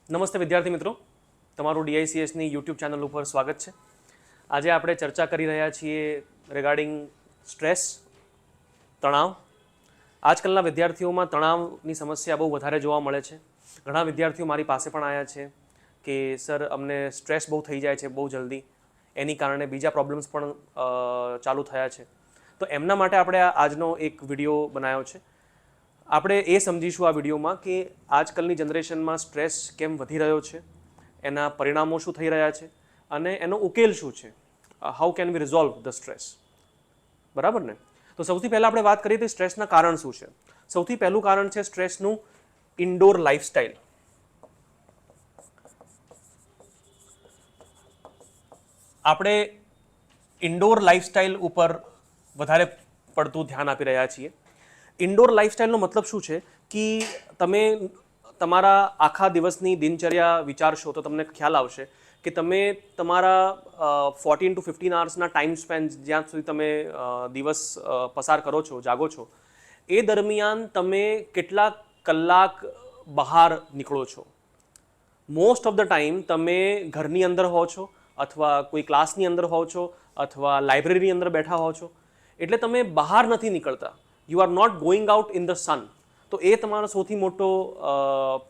નમસ્તે વિદ્યાર્થી મિત્રો, તમારું ડીઆઈસીએસની યુટ્યુબ ચેનલ ઉપર સ્વાગત છે. આજે આપણે ચર્ચા કરી રહ્યા છીએ રિગાર્ડિંગ સ્ટ્રેસ, તણાવ. આજકાલના વિદ્યાર્થીઓમાં તણાવની સમસ્યા બહુ વધારે જોવા મળે છે. ઘણા વિદ્યાર્થીઓ મારી પાસે પણ આવ્યા છે કે સર અમને સ્ટ્રેસ બહુ થઈ જાય છે બહુ જલ્દી, એની કારણે બીજા પ્રોબ્લેમ્સ પણ ચાલુ થયા છે. તો એમના માટે આપણે આજનો એક વિડીયો બનાવ્યો છે. આપણે એ સમજીશું આ વિડીયોમાં કે આજકાલની જનરેશનમાં સ્ટ્રેસ કેમ વધી રહ્યો છે, એના પરિણામો શું થઈ રહ્યા છે અને એનો ઉકેલ શું છે. How can we resolve the stress, બરાબર ને? તો સૌથી પહેલાં આપણે વાત કરીએ તો સ્ટ્રેસના કારણ શું છે. સૌથી પહેલું કારણ છે સ્ટ્રેસનું ઇન્ડોર લાઈફસ્ટાઈલ. આપણે ઇન્ડોર લાઈફસ્ટાઈલ ઉપર વધારે પડતું ધ્યાન આપી રહ્યા છીએ. ઇન્ડોર લાઈફસ્ટાઈલનો મતલબ શું છે કે તમે તમારા આખા દિવસની દિનચર્યા વિચારશો તો તમને ખ્યાલ આવશે કે તમે તમારા 14 to 15 આવર્સના ટાઈમ સ્પેન જ્યાં સુધી તમે દિવસ પસાર કરો છો, જાગો છો, એ દરમિયાન તમે કેટલા કલાક બહાર નીકળો છો. મોસ્ટ ઓફ ધ ટાઈમ તમે ઘરની અંદર હો છો અથવા કોઈ ક્લાસની અંદર હો છો અથવા લાઇબ્રેરીની અંદર બેઠા હો છો, એટલે તમે બહાર નથી નીકળતા. You are not going out in the sun. તો એ તમારો સૌથી મોટો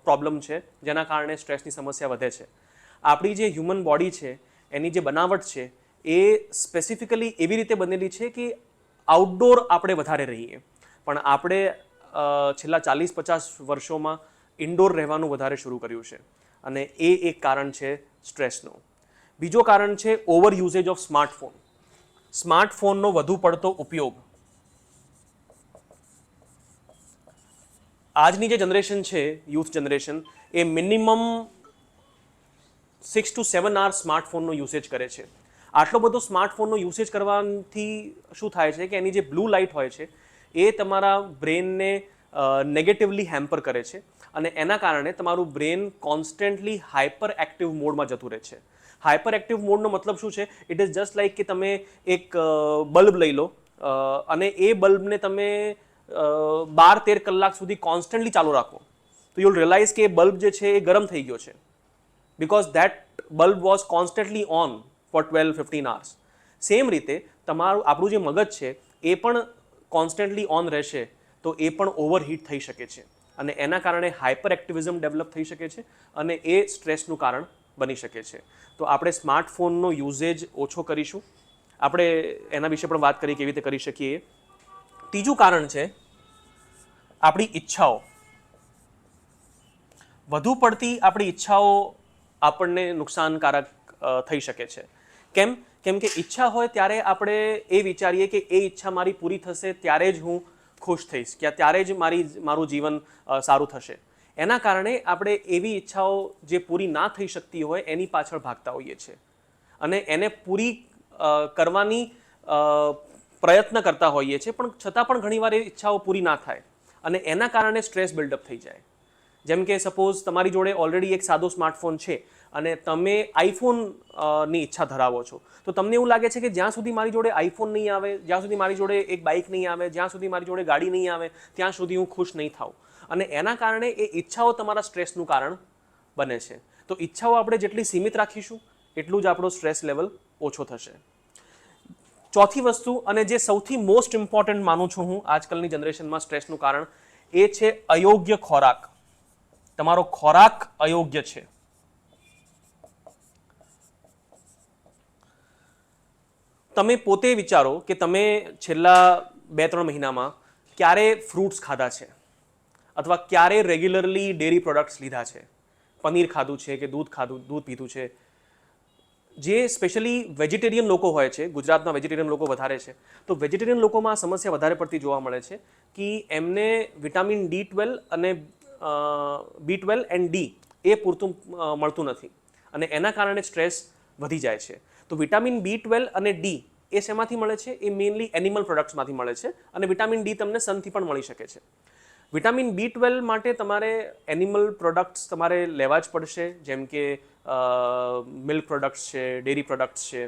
પ્રોબ્લેમ છે જેના કારણે સ્ટ્રેસની સમસ્યા વધે છે. આપણી જે હ્યુમન બોડી છે એની જે બનાવટ છે એ સ્પેસિફિકલી એવી રીતે બનેલી છે કે આઉટડોર આપણે વધારે રહીએ, પણ આપણે છેલ્લા 40-50 વર્ષોમાં ઇન્ડોર રહેવાનું વધારે શરૂ કર્યું છે અને એ એક કારણ છે સ્ટ્રેસનું. બીજો કારણ છે ઓવર યુઝેજ ઓફ સ્માર્ટફોન. સ્માર્ટફોનનો વધુ પડતો ઉપયોગ. આજની જે જનરેશન છે, યુથ જનરેશન, એ મિનિમમ 6 to 7 hours સ્માર્ટફોનનો યુસેજ કરે છે. આટલો બધો સ્માર્ટફોનનો યુસેજ કરવાથી શું થાય છે કે એની જે બ્લુ લાઇટ હોય છે એ તમારા બ્રેનને નેગેટિવલી હેમ્પર કરે છે અને એના કારણે તમારું બ્રેન કોન્સ્ટન્ટલી હાઇપર એક્ટિવ મોડમાં જતું રહે છે. હાઇપર એક્ટિવ મોડનો મતલબ શું છે? ઇટ ઇઝ જસ્ટ લાઇક કે તમે એક બલ્બ લઈ લો અને એ બલ્બને તમે 12-13 કલાક સુધી કોન્સ્ટન્ટલી ચાલુ રાખો તો યુલ રિયલાઇઝ કે એ બલ્બ જે છે એ ગરમ થઈ ગયો છે, because that bulb was constantly on for 12-15 hours. Same રીતે આપણું જે મગજ છે એ પણ કોન્સ્ટન્ટલી ઓન રહેશે તો એ પણ ઓવરહીટ થઈ શકે છે અને એના કારણે હાઇપર એક્ટિવિઝમ ડેવલપ થઈ શકે છે અને એ સ્ટ્રેસનું કારણ બની શકે છે. તો આપણે સ્માર્ટફોનનો યુઝેજ ઓછો કરીશું. આપણે એના વિશે પણ વાત કરી કેવી રીતે કરી શકીએ. ત્રીજું કારણ છે આપણી ઈચ્છાઓ. વધુ પડતી આપણી ઈચ્છાઓ આપણને નુકસાનકારક થઈ શકે છે. કેમ? કેમ કે ઈચ્છા હોય ત્યારે આપણે એ વિચારીએ કે એ ઈચ્છા મારી પૂરી થશે ત્યારે જ હું ખુશ થઈશ, કે ત્યારે જ મારું જીવન સારું થશે. એના કારણે આપણે એવી ઈચ્છાઓ જે પૂરી ના થઈ શકતી હોય એની પાછળ ભાગતા હોઈએ છીએ અને એને પૂરી કરવાની પ્રયત્ન કરતા હોઈએ છીએ, પણ છતાં પણ ઘણીવાર એ ઈચ્છાઓ પૂરી ના થાય અને એના કારણે સ્ટ્રેસ બિલ્ડઅપ થઈ જાય. જેમ કે સપોઝ તમારી જોડે ઓલરેડી એક સાદો સ્માર્ટફોન છે અને તમે આઈફોનની ઈચ્છા ધરાવો છો, તો તમને એવું લાગે છે કે જ્યાં સુધી મારી જોડે આઈફોન નહીં આવે, જ્યાં સુધી મારી જોડે એક બાઇક નહીં આવે, જ્યાં સુધી મારી જોડે ગાડી નહીં આવે, ત્યાં સુધી હું ખુશ નહીં થાઉં. અને એના કારણે એ ઈચ્છાઓ તમારા સ્ટ્રેસનું કારણ બને છે. તો ઈચ્છાઓ આપણે જેટલી સીમિત રાખીશું એટલું જ આપણો સ્ટ્રેસ લેવલ ઓછો થશે. ચોથી વસ્તુ, અને જે સૌથી મોસ્ટ ઇમ્પોર્ટન્ટ માનું છું હું આજકાલની જનરેશનમાં સ્ટ્રેસનું કારણ, એ છે અયોગ્ય ખોરાક. તમારો ખોરાક અયોગ્ય છે. તમે પોતે વિચારો કે તમે છેલ્લા 2-3 મહિનામાં ક્યારે ફ્રૂટ્સ ખાધા છે અથવા ક્યારે રેગ્યુલરલી ડેરી પ્રોડક્ટ્સ લીધા છે, પનીર ખાધું છે કે દૂધ પીધું છે. જે સ્પેશિયલી વેજીટેરિયન લોકો હોય છે, ગુજરાતમાં વેજીટેરિયન લોકો વધારે છે, તો વેજીટેરિયન લોકોમાં આ સમસ્યા વધારે પડતી જોવા મળે છે કે એમને વિટામિન B12 અને B12 એન્ડ D એ પૂરતું મળતું નથી અને એના કારણે સ્ટ્રેસ વધી જાય છે. તો વિટામિન B12 અને D એ શેમાંથી મળે છે? એ મેઇનલી એનિમલ પ્રોડક્ટ્સમાંથી મળે છે અને વિટામિન D તમને સનથી પણ મળી શકે છે. વિટામિન B12 માટે તમારે એનિમલ પ્રોડક્ટ્સ તમારે લેવા જ પડશે, જેમ કે મિલ્ક પ્રોડક્ટ્સ છે, ડેરી પ્રોડક્ટ્સ છે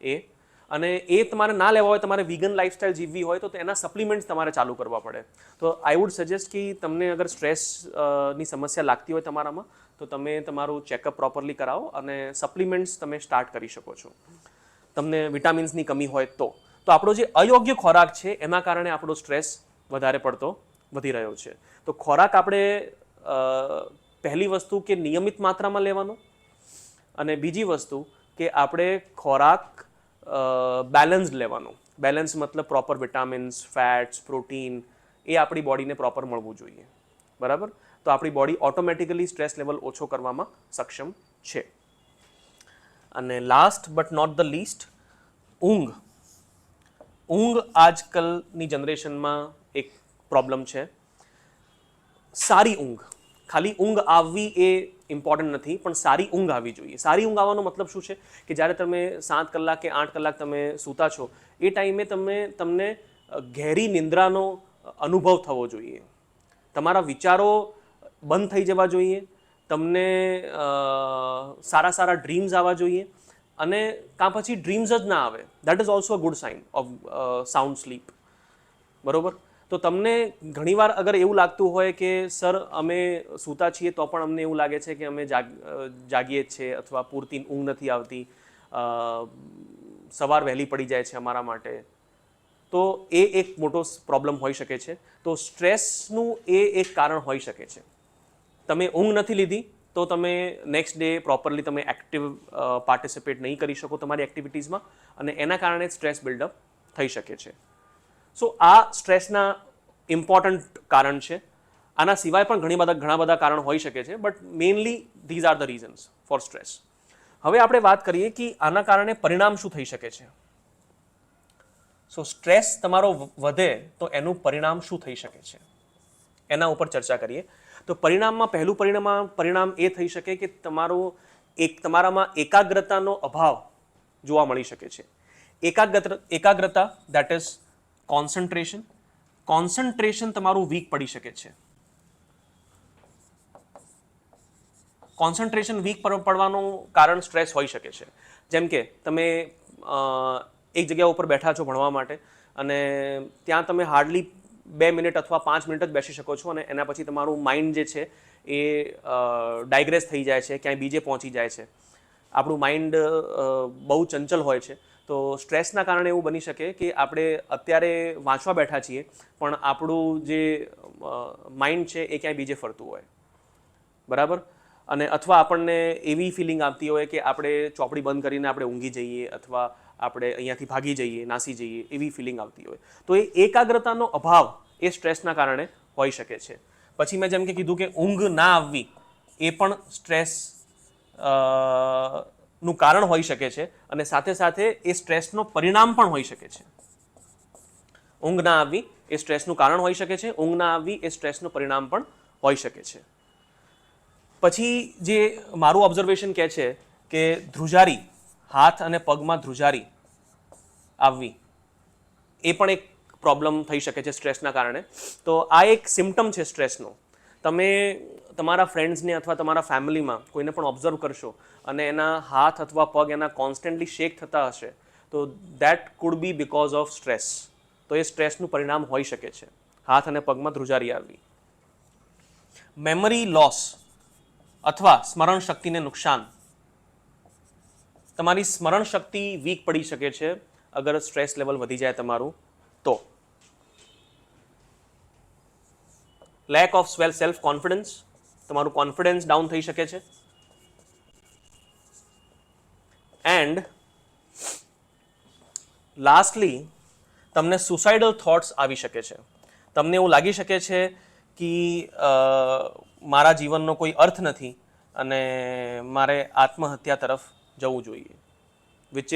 એ. અને એ તમારે ના લેવા હોય, તમારે વીગન લાઈફસ્ટાઈલ જીવવી હોય તો એના સપ્લિમેન્ટ્સ તમારે ચાલુ કરવા પડે. તો આઈ વુડ સજેસ્ટ કે તમને અગર સ્ટ્રેસની સમસ્યા લાગતી હોય તમારામાં તો તમે તમારું ચેકઅપ પ્રોપરલી કરાવો અને સપ્લિમેન્ટ્સ તમે સ્ટાર્ટ કરી શકો છો. તમને વિટામિન્સની કમી હોય તો આપણો જે અયોગ્ય ખોરાક છે એના કારણે આપણો સ્ટ્રેસ વધારે પડતો વધી રહ્યો છે. તો ખોરાક આપણે પહેલી વસ્તુ કે નિયમિત માત્રામાં લેવાનો, અને બીજી વસ્તુ કે આપણે ખોરાક બેલેન્સ્ડ લેવાનો. બેલેન્સ મતલબ પ્રોપર વિટામિન્સ, ફેટ્સ, પ્રોટીન એ આપણી બોડીને પ્રોપર મળવું જોઈએ. બરાબર? તો આપણી બોડી ઓટોમેટિકલી સ્ટ્રેસ લેવલ ઓછો કરવામાં સક્ષમ છે. અને last but not the least, ઊંઘ. ઊંઘ આજકાલની જનરેશનમાં એક પ્રોબ્લેમ છે. સારી ઊંઘ, ખાલી ઊંઘ આવવી એ ઇમ્પોર્ટન્ટ નથી, પણ સારી ઊંઘ આવવી જોઈએ. સારી ઊંઘ આવવાનો મતલબ શું છે કે જ્યારે તમે 7 કલાક કે 8 કલાક તમે સૂતા છો એ ટાઈમે તમને ઘેરી નિંદ્રાનો અનુભવ થવો જોઈએ. તમારા વિચારો બંધ થઈ જવા જોઈએ, તમને સારા સારા ડ્રીમ્સ આવવા જોઈએ, અને કાં પછી ડ્રીમ્સ જ ના આવે, that is also a good sign of sound sleep. બરોબર? તો તમને ઘણીવાર અગર એવું લાગતું હોય કે સર અમે સૂતા છીએ તો પણ અમને એવું લાગે છે કે અમે જાગીએ જ છીએ, અથવા પૂરતી ઊંઘ નથી આવતી, સવાર વહેલી પડી જાય છે અમારા માટે, તો એ એક મોટો પ્રોબ્લેમ હોઈ શકે છે. તો સ્ટ્રેસનું એ એક કારણ હોઈ શકે છે. તમે ઊંઘ નથી લીધી તો તમે નેક્સ્ટ ડે પ્રોપરલી તમે એક્ટિવ પાર્ટિસિપેટ નહીં કરી શકો તમારી એક્ટિવિટીઝમાં, અને એના કારણે સ્ટ્રેસ બિલ્ડઅપ થઈ શકે છે. સો આ સ્ટ્રેસના ઇમ્પોર્ટન્ટ કારણ છે. આના સિવાય પણ ઘણા બધા કારણ હોઈ શકે છે, but mainly these are the reasons for stress. હવે આપણે વાત કરીએ કે આના કારણે પરિણામ શું થઈ શકે છે. સો સ્ટ્રેસ તમારો વધે તો એનું પરિણામ શું થઈ શકે છે એના ઉપર ચર્ચા કરીએ. તો પરિણામમાં પહેલું પરિણામ એ થઈ શકે કે તમારામાં એકાગ્રતાનો અભાવ જોવા મળી શકે છે. એકાગ્રતા દેટ ઇઝ કોન્સન્ટ્રેશન તમારું વીક પડી શકે છે. કોન્સન્ટ્રેશન વીક પડવાનું કારણ સ્ટ્રેસ હોઈ શકે છે. જેમ કે તમે એક જગ્યા ઉપર બેઠા છો ભણવા માટે, અને ત્યાં તમે હાર્ડલી 2 મિનિટ અથવા 5 મિનિટ જ બેસી શકો છો, અને એના પછી તમારું માઇન્ડ જે છે એ ડાયગ્રેસ થઈ જાય છે, ક્યાંય બીજે પહોંચી જાય છે. આપણું માઇન્ડ બહુ ચંચલ હોય છે. તો સ્ટ્રેસના કારણે એવું બની શકે કે આપણે અત્યારે વાંચવા બેઠા છીએ પણ આપણું જે માઇન્ડ છે એ ક્યાંય બીજે ફરતું હોય. બરાબર? અને અથવા આપણને એવી ફિલિંગ આવતી હોય કે આપણે ચોપડી બંધ કરીને આપણે ઊંઘી જઈએ, અથવા આપણે અહીંયાથી ભાગી જઈએ, નાસી જઈએ, એવી ફિલિંગ આવતી હોય. તો એ એકાગ્રતાનો અભાવ એ સ્ટ્રેસના કારણે હોઈ શકે છે. પછી મેં જેમ કે કીધું કે ઊંઘ ના આવવી એ પણ સ્ટ્રેસ નું કારણ હોઈ શકે છે, અને સાથે સાથે એ સ્ટ્રેસનો પરિણામ પણ હોઈ શકે છે. ઊંઘ ના આવવી એ સ્ટ્રેસનું કારણ હોઈ શકે છે, ઊંઘ ના આવવી એ સ્ટ્રેસનું પરિણામ પણ હોઈ શકે છે. પછી જે મારું ઓબ્ઝર્વેશન કહે છે કે ધ્રુજારી, હાથ અને પગમાં ધ્રુજારી આવવી એ પણ એક પ્રોબ્લેમ થઈ શકે છે સ્ટ્રેસના કારણે. તો આ એક સિમ્ટમ છે સ્ટ્રેસનો. તમે તમારા ફ્રેન્ડ્સને અથવા તમારા ફેમિલીમાં કોઈને પણ ઓબ્ઝર્વ કરશો અને એના હાથ અથવા પગ એના કોન્સ્ટન્ટલી શેક થતા હશે, તો that food B because of stress. તો એ સ્ટ્રેસનું પરિણામ હોઈ શકે છે, હાથ અને પગમાં ધ્રુજારી આવવી. મેમરી લોસ અથવા સ્મરણ શક્તિને નુકસાન. તમારી સ્મરણ શક્તિ વીક પડી શકે છે અગર સ્ટ્રેસ લેવલ વધી જાય તમારું તો. લેક ઓફ સેલ્ફ કોન્ફિડન્સ, તમારું કોન્ફિડન્સ ડાઉન થઈ શકે છે. એન્ડ લાસ્ટલી તમને સુસાઇડલ થોટ્સ આવી શકે છે. તમને એવું લાગી શકે છે કે મારા જીવનનો કોઈ અર્થ નથી અને મારે આત્મહત્યા તરફ જવું જોઈએ, which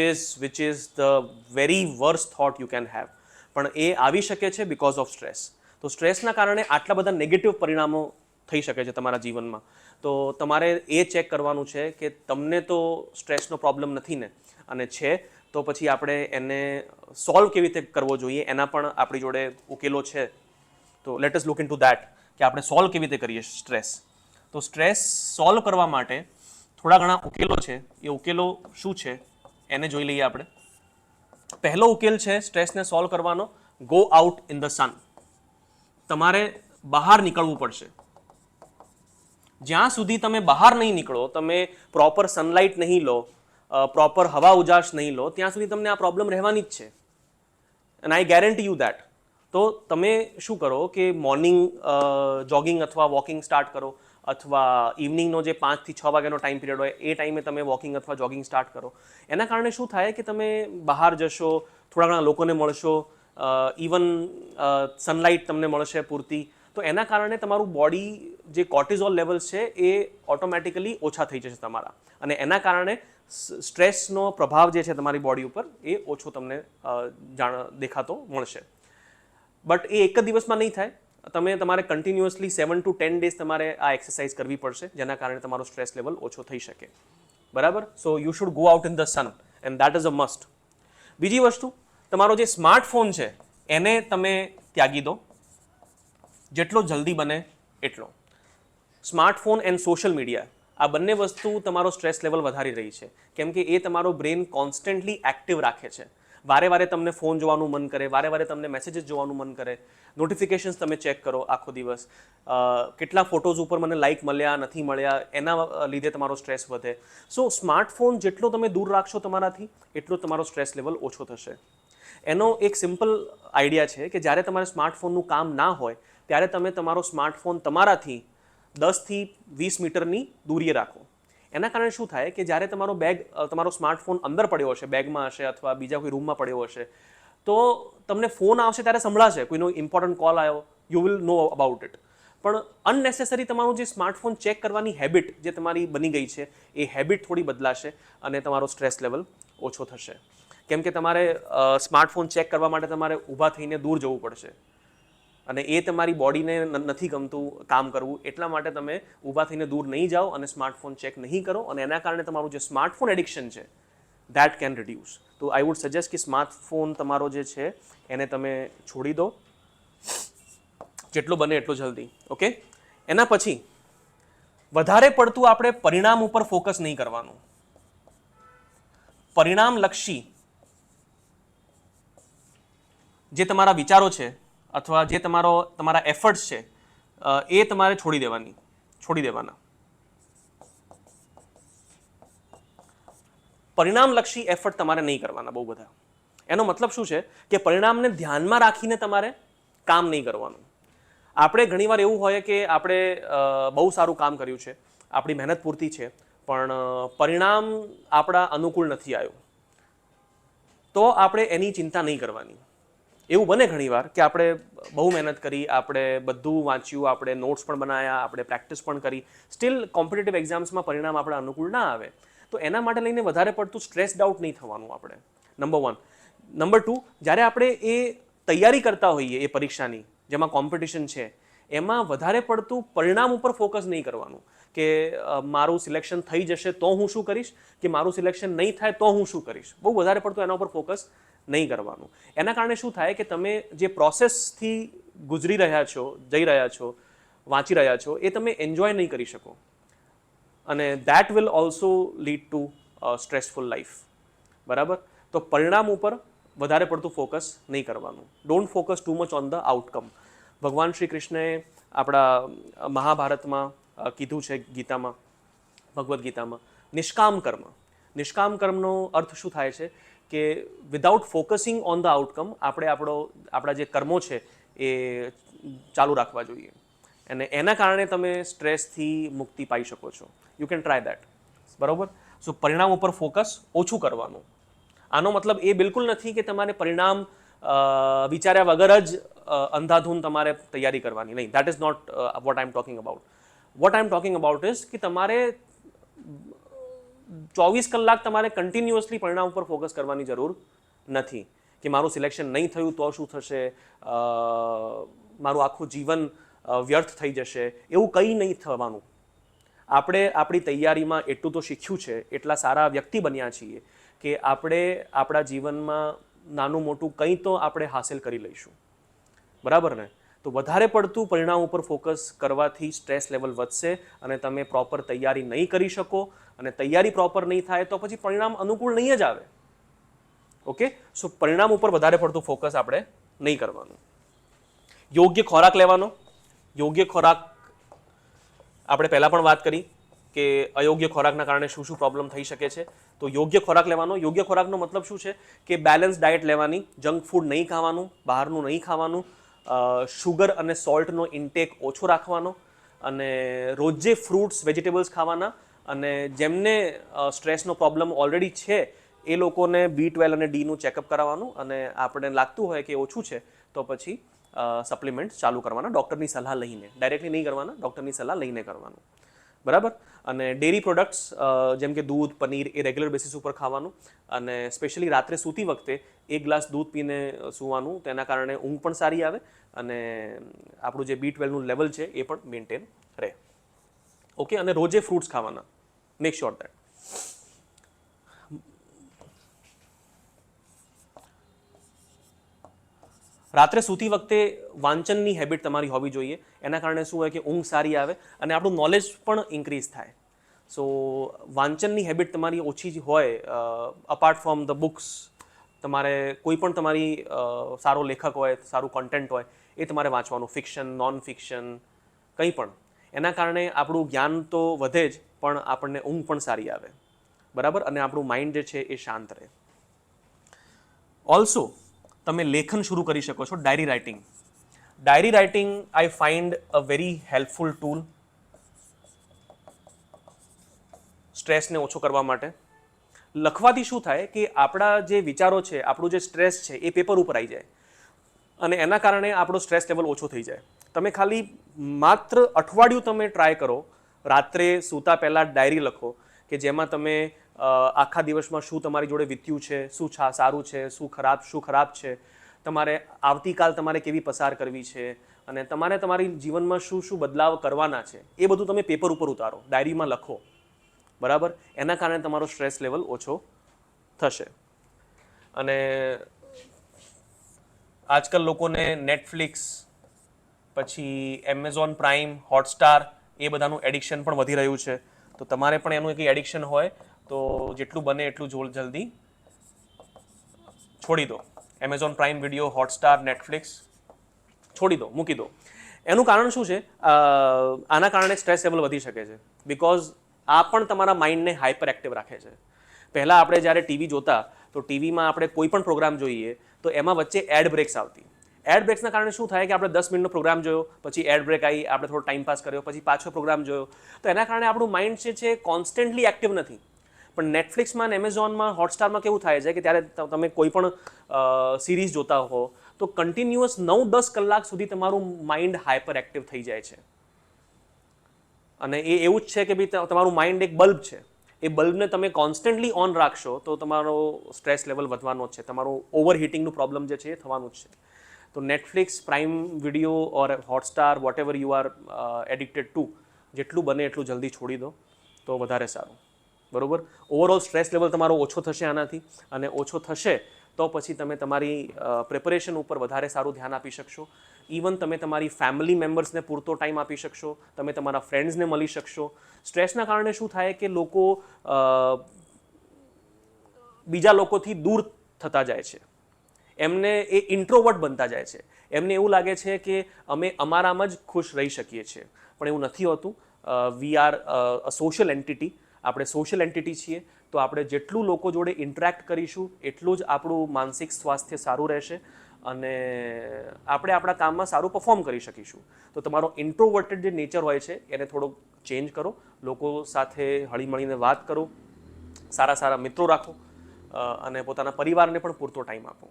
is the very worst thought you can have. પણ એ આવી શકે છે બિકોઝ ઓફ સ્ટ્રેસ. તો સ્ટ્રેસના કારણે આટલા બધા નેગેટિવ પરિણામો થઈ શકે છે તમારા જીવનમાં. તો તમારે એ ચેક કરવાનું છે કે તમને તો સ્ટ્રેસનો પ્રોબ્લેમ નથી ને, અને છે તો પછી આપણે એને સોલ્વ કેવી રીતે કરવો જોઈએ એના પણ આપણી જોડે ઉકેલો છે. તો let us look in two that કે આપણે સોલ્વ કેવી રીતે કરીએ સ્ટ્રેસ. તો સ્ટ્રેસ સોલ્વ કરવા માટે થોડા ઘણા ઉકેલો છે. એ ઉકેલો શું છે એને જોઈ લઈએ આપણે. પહેલો ઉકેલ છે સ્ટ્રેસને સોલ્વ કરવાનો, ગો આઉટ ઇન ધ સન. તમારે બહાર નીકળવું પડશે. જ્યાં સુધી તમે બહાર નહીં નીકળો, તમે પ્રોપર સનલાઇટ નહીં લો, પ્રોપર હવા ઉજાસ નહીં લો, ત્યાં સુધી તમને આ પ્રોબ્લેમ રહેવાની જ છે. And I guarantee you that. તો તમે શું કરો કે મોર્નિંગ જોગિંગ અથવા વોકિંગ સ્ટાર્ટ કરો, અથવા ઇવનિંગનો જે 5 થી 6 વાગ્યાનો ટાઈમ પીરિયડ હોય એ ટાઈમે તમે વોકિંગ અથવા જોગિંગ સ્ટાર્ટ કરો. એના કારણે શું થાય કે તમે બહાર જશો, થોડા ઘણા લોકોને મળશો, ઇવન સનલાઇટ તમને મળશે પૂરતી, તો એના કારણે તમારું બોડી જે કોર્ટિઝોલ લેવલ્સ છે એ ઓટોમેટિકલી ઓછા થઈ જશે તમારા, અને એના કારણે સ્ટ્રેસનો પ્રભાવ જે છે તમારી બોડી ઉપર એ ઓછો તમને દેખાતો મળશે. બટ એ એક જ દિવસમાં નહીં થાય. તમારે કન્ટિન્યુઅસલી 7 to 10 ડેઝ તમારે આ એક્સરસાઇઝ કરવી પડશે, જેના કારણે તમારો સ્ટ્રેસ લેવલ ઓછો થઈ શકે. બરાબર? So you should go out in the son and that is a must. બીજી વસ્તુ, તમારો જે સ્માર્ટફોન છે એને તમે ત્યાગી દો જેટલો જલ્દી બને એટલો. સ્માર્ટફોન એન્ડ સોશિયલ મીડિયા, આ બંને વસ્તુ તમારો સ્ટ્રેસ લેવલ વધારી રહી છે, કેમ કે એ તમારો બ્રેન કોન્સ્ટન્ટલી એક્ટિવ રાખે છે. વારે વારે તમને ફોન જોવાનું મન કરે, વારે વારે તમને મેસેજીસ જોવાનું મન કરે, નોટિફિકેશન્સ તમે ચેક કરો આખો દિવસ, કેટલા ફોટોઝ ઉપર મને લાઇક મળ્યા નથી મળ્યા, એના લીધે તમારો સ્ટ્રેસ વધે. સો સ્માર્ટફોન જેટલો તમે દૂર રાખશો તમારાથી, એટલો તમારો સ્ટ્રેસ લેવલ ઓછો થશે. એનો એક સિમ્પલ આઈડિયા છે કે જ્યારે તમારે સ્માર્ટફોનનું કામ ના હોય ત્યારે તમે તમારો સ્માર્ટફોન તમારાથી 10 થી 20 મીટરની દૂરીએ રાખો. એના કારણે શું થાય કે જ્યારે તમારો સ્માર્ટફોન અંદર પડ્યો હશે, બેગમાં હશે અથવા બીજા કોઈ રૂમમાં પડ્યો હશે, તો તમને ફોન આવશે ત્યારે સંભળાશે, કોઈનો ઇમ્પોર્ટન્ટ કોલ આવ્યો, you will know about it. પણ અનનેસેસરી તમારું જે સ્માર્ટફોન ચેક કરવાની હેબિટ જે તમારી બની ગઈ છે, એ હેબિટ થોડી બદલાશે અને તમારો સ્ટ્રેસ લેવલ ઓછો થશે. કેમ કે તમારે સ્માર્ટફોન ચેક કરવા માટે તમારે ઊભા થઈને દૂર જવું પડશે, અને એ તમારી બોડીને નથી ગમતું કામ કરવું, એટલા માટે તમે ઊભા થઈને દૂર નહીં જાઓ અને સ્માર્ટફોન ચેક નહીં કરો, અને એના કારણે તમારું જે સ્માર્ટફોન એડિક્શન છે દેટ કેન રિડ્યુસ. તો આઈ વુડ સજેસ્ટ કે સ્માર્ટફોન તમારો જે છે એને તમે છોડી દો જેટલો બને એટલો જલ્દી. ઓકે? એના પછી વધારે પડતું આપણે પરિણામ ઉપર ફોકસ નહીં કરવાનું. પરિણામલક્ષી જે તમારા વિચારો છે અથવા જે તમારા એફર્ટ્સ છે એ તમારે છોડી દેવાના. પરિણામલક્ષી એફર્ટ તમારે નહીં કરવાના બહુ બધા. એનો મતલબ શું છે કે પરિણામને ધ્યાનમાં રાખીને તમારે કામ નહીં કરવાનું. આપણે ઘણીવાર એવું હોય કે આપણે બહુ સારું કામ કર્યું છે, આપણી મહેનત પૂરતી છે, પણ પરિણામ આપણા અનુકૂળ નથી આવ્યું, તો આપણે એની ચિંતા નહીં કરવાની. એવું બને ઘણીવાર કે આપણે બહુ મહેનત કરી, આપણે બધું વાંચ્યું, આપણે નોટ્સ પણ બનાવ્યા, આપણે પ્રેક્ટિસ પણ કરી, સ્ટીલ કોમ્પિટિટિવ એક્ઝામ્સમાં પરિણામ આપણા અનુકૂળ ના આવે, તો એના માટે લઈને વધારે પડતું સ્ટ્રેસ્ડ આઉટ નહીં થવાનું આપણે. નંબર 1. નંબર 2, જ્યારે આપણે એ તૈયારી કરતા હોઈએ એ પરીક્ષાની જેમાં કોમ્પિટિશન છે, એમાં વધારે પડતું પરિણામ ઉપર ફોકસ નહીં કરવાનું કે મારું સિલેક્શન થઈ જશે તો હું શું કરીશ, કે મારું સિલેક્શન નહીં થાય તો હું શું કરીશ. બહુ વધારે પડતું એના ઉપર ફોકસ નહીં કરવાનું. એના કારણે શું થાય કે તમે જે પ્રોસેસથી જઈ રહ્યા છો, વાંચી રહ્યા છો, એ તમે એન્જોય નહીં કરી શકો, અને that will also lead to stressful life. બરાબર? તો પરિણામ ઉપર વધારે પડતું ફોકસ નહીં કરવાનું. Don't focus too much on the outcome. ભગવાન શ્રી કૃષ્ણએ આપણા મહાભારતમાં કીધું છે, ગીતામાં, ભગવદ્ ગીતામાં, નિષ્કામ કર્મનો અર્થ શું થાય છે કે without focusing on the outcome આપણે આપણા જે કર્મો છે એ ચાલુ રાખવા જોઈએ, અને એના કારણે તમે સ્ટ્રેસથી મુક્તિ પાઈ શકો છો. You can try that. બરાબર? સો પરિણામ ઉપર ફોકસ ઓછું કરવાનું. આનો મતલબ એ બિલકુલ નથી કે તમારે પરિણામ વિચાર્યા વગર જ અંધાધૂન તમારે તૈયારી કરવાની. નહીં, that is not what I am talking about. What I am talking about is કે તમારે 24 કલાક તમારે કન્ટિન્યુઅસલી પરિણામ ઉપર ફોકસ કરવાની જરૂર નથી કે મારું સિલેક્શન નહીં થયું તો શું થશે, મારું આખું જીવન વ્યર્થ થઈ જશે, એવું કંઈ નહીં થવાનું. આપણે આપણી તૈયારીમાં એટલું તો શીખ્યું છે, એટલા સારા વ્યક્તિ બન્યા છીએ કે આપણે આપણા જીવનમાં નાનું મોટું કંઈ તો આપણે હાંસલ કરી લઈશું. બરાબર ને? તો વધારે પડતું પરિણામ ઉપર ફોકસ કરવાથી સ્ટ્રેસ લેવલ વધશે અને તમે પ્રોપર તૈયારી નહીં કરી શકો, અને તૈયારી પ્રોપર નહીં થાય તો પછી પરિણામ અનુકૂળ નહીં જ આવે. ઓકે? સો પરિણામ ઉપર વધારે પડતું ફોકસ આપણે નહીં કરવાનું. યોગ્ય ખોરાક લેવાનો. યોગ્ય ખોરાક આપણે પહેલાં પણ વાત કરી કે અયોગ્ય ખોરાકના કારણે શું શું પ્રોબ્લેમ થઈ શકે છે. તો યોગ્ય ખોરાક લેવાનો, યોગ્ય ખોરાકનો મતલબ શું છે કે બેલેન્સ ડાયટ લેવાની, જંક ફૂડ નહીં ખાવાનું, બહારનું નહીં ખાવાનું, શુગર અને સોલ્ટનો ઇન્ટેક ઓછો રાખવાનો, અને રોજે ફ્રૂટ્સ વેજીટેબલ્સ ખાવાના, અને જેમને સ્ટ્રેસનો પ્રોબ્લેમ ઓલરેડી છે એ લોકોને B12 અને ડીનું ચેકઅપ કરાવવાનું, અને આપણે લાગતું હોય કે ઓછું છે તો પછી સપ્લિમેન્ટ ચાલુ કરવાના ડૉક્ટરની સલાહ લઈને, ડાયરેક્ટલી નહીં કરવાના, ડૉક્ટરની સલાહ લઈને કરવાનું, બરાબર. અને ડેરી પ્રોડક્ટ્સ જેમ કે દૂધ, પનીર એ રેગ્યુલર બેસિસ ઉપર ખાવાનું, અને સ્પેશિયલી રાત્રે સૂતી વખતે 1 ગ્લાસ દૂધ પીને સૂવાનું, તેના કારણે ઊંઘ પણ સારી આવે અને આપણું જે B12નું લેવલ છે એ પણ મેન્ટેન રહે. ઓકે, અને રોજે ફ્રૂટ્સ ખાવાના, મેક શ્યોર દેટ. રાત્રે સૂતી વખતે વાંચનની હેબિટ તમારી હોવી જોઈએ. એના કારણે શું હોય કે ઊંઘ સારી આવે અને આપણું નોલેજ પણ ઇન્ક્રીઝ થાય. સો વાંચનની હેબિટ તમારી ઓછી જ હોય, અપાર્ટ ફ્રોમ ધ બુક્સ, તમારે કોઈ પણ તમારી સારો લેખક હોય, સારું કન્ટેન્ટ હોય એ તમારે વાંચવાનું, ફિક્શન, નોન ફિક્શન, કંઈ પણ. એના કારણે આપણું જ્ઞાન તો વધે જ, પણ આપણને ઊંઘ પણ સારી આવે, બરાબર, અને આપણું માઇન્ડ જે છે એ શાંત રહે. ઓલ્સો તમે લેખન શરૂ કરી શકો છો, diary writing. Diary writing I find a very helpful tool સ્ટ્રેસને ઓછો કરવા માટે. લખવાથી શું થાય કે આપણા જે વિચારો છે, આપણું જે સ્ટ્રેસ છે એ પેપર ઉપર આવી જાય, અને એના કારણે આપણો સ્ટ્રેસ લેવલ ઓછો થઈ જાય. તમે ખાલી માત્ર અઠવાડિયું તમે ટ્રાય કરો, રાત્રે સૂતા પહેલાં ડાયરી લખો કે જેમાં તમે આખા દિવસમાં શું તમારી જોડે વીત્યું છે, શું સારું છે, શું ખરાબ છે, તમારે આવતીકાલ તમારે કેવી પસાર કરવી છે, અને તમારે તમારી જીવનમાં શું શું બદલાવ કરવાના છે એ બધું તમે પેપર ઉપર ઉતારો, ડાયરીમાં લખો, બરાબર. એના કારણે તમારો સ્ટ્રેસ લેવલ ઓછો થશે. અને આજકાલ લોકોને નેટફ્લિક્સ, પછી એમેઝોન પ્રાઇમ, હોટસ્ટાર એ બધાનું એડિક્શન પણ વધી રહ્યું છે. તો તમારે પણ એનું એક એડિક્શન હોય તો જેટલું બને એટલું જલ્દી છોડી દો. Amazon prime video, Hotstar, Netflix છોડી દો, મૂકી દો. એનું કારણ શું છે? આના કારણે સ્ટ્રેસ લેવલ વધી શકે છે, બિકોઝ આ પણ તમારા માઇન્ડને હાઇપર એક્ટિવ રાખે છે. પહેલાં આપણે જ્યારે ટીવી જોતા, તો ટીવીમાં આપણે કોઈ પણ પ્રોગ્રામ જોઈએ તો એમાં વચ્ચે એડ બ્રેક્સ આવતી. એડ બ્રેક્સના કારણે શું થાય કે આપણે 10 મિનિટનો પ્રોગ્રામ જોયો, પછી એડ બ્રેક આવી, આપણે થોડો ટાઈમ પાસ કર્યો, પછી પાછો પ્રોગ્રામ જોયો, તો એના કારણે આપણું માઇન્ડ જે છે કોન્સ્ટન્ટલી એક્ટિવ નથી. પણ નેટફ્લિક્સમાં, એમેઝોનમાં, હોટસ્ટારમાં કેવું થાય છે કે ત્યારે તમે કોઈ પણ સિરીઝ જોતા હો તો કન્ટિન્યુઅસ 9-10 કલાક સુધી તમારું માઇન્ડ હાઇપર એક્ટિવ થઈ જાય છે. અને એ એવું જ છે કે ભાઈ તમારું માઇન્ડ એક બલ્બ છે, એ બલ્બને તમે કોન્સ્ટન્ટલી ઓન રાખશો તો તમારો સ્ટ્રેસ લેવલ વધવાનો જ છે, તમારું ઓવર હીટિંગનું પ્રોબ્લેમ જે છે એ થવાનું જ છે. તો Netflix, Prime Video or Hotstar, whatever you are addicted to, જેટલું બને એટલું જલ્દી છોડી દો તો વધારે સારું, બરાબર. ઓવરઓલ સ્ટ્રેસ લેવલ તમારો ઓછો થશે આનાથી, અને ઓછો થશે તો પછી તમે તમારી પ્રિપરેશન ઉપર વધારે સારું ધ્યાન આપી શકશો. ઇવન તમે તમારી ફેમિલી મેમ્બર્સને પૂરતો ટાઈમ આપી શકશો, તમે તમારા ફ્રેન્ડ્સને મળી શકશો. સ્ટ્રેસના કારણે શું થાય કે લોકો બીજા લોકોથી દૂર થતા જાય છે, એમને એ ઇન્ટ્રોવર્ટ બનતા જાય છે, એમને એવું લાગે છે કે અમે અમારામાં જ ખુશ રહી શકીએ છીએ, પણ એવું નથી હોતું. We are a social entity, આપણે સોશિયલ એન્ટિટી છીએ, તો આપણે જેટલું લોકો જોડે ઇન્ટરેક્ટ કરીશું એટલું જ આપણું માનસિક સ્વાસ્થ્ય સારું રહેશે, અને આપણે આપણા કામમાં સારું પરફોર્મ કરી શકીશું. તો તમારો ઇન્ટ્રોવર્ટેડ જે નેચર હોય છે એને થોડોક ચેન્જ કરો, લોકો સાથે હળીમળીને વાત કરો, સારા સારા મિત્રો રાખો, અને પોતાના પરિવારને પણ પૂરતો ટાઈમ આપો.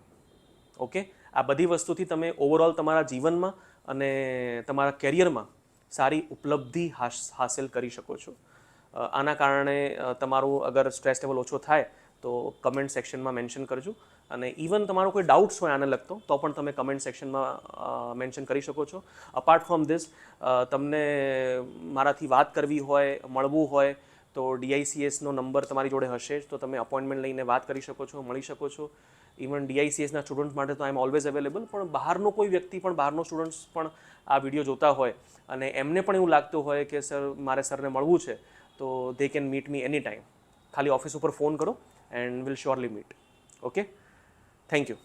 ઓકે, આ બધી વસ્તુથી તમે ઓવરઓલ તમારા જીવનમાં અને તમારા કેરિયરમાં સારી ઉપલબ્ધિ હાંસલ કરી શકો છો. આના કારણે તમારું અગર સ્ટ્રેસ લેવલ ઓછો થાય તો કમેન્ટ સેક્શનમાં મેન્શન કરજો, અને ઇવન તમારો કોઈ ડાઉટ્સ હોય આને લગતો તો પણ તમે કમેન્ટ સેક્શનમાં મેન્શન કરી શકો છો. અપાર્ટ ફ્રોમ ધીસ, તમને મારાથી વાત કરવી હોય, મળવું હોય તો DICSનો નંબર તમારી જોડે હશે તો તમે અપોઇન્ટમેન્ટ લઈને વાત કરી શકો છો, મળી શકો છો. ઇવન DICSના સ્ટુડન્ટ માટે તો આઈ એમ ઓલવેઝ અવેલેબલ, પણ બહારનો કોઈ વ્યક્તિ પણ, બહારનો સ્ટુડન્ટ્સ પણ આ વિડીયો જોતા હોય અને એમને પણ એવું લાગતું હોય કે સર મારે સરને મળવું છે, તો they can meet me any time. ખાલી ઓફિસ ઉપર ફોન કરો and will surely meet. Okay, thank you.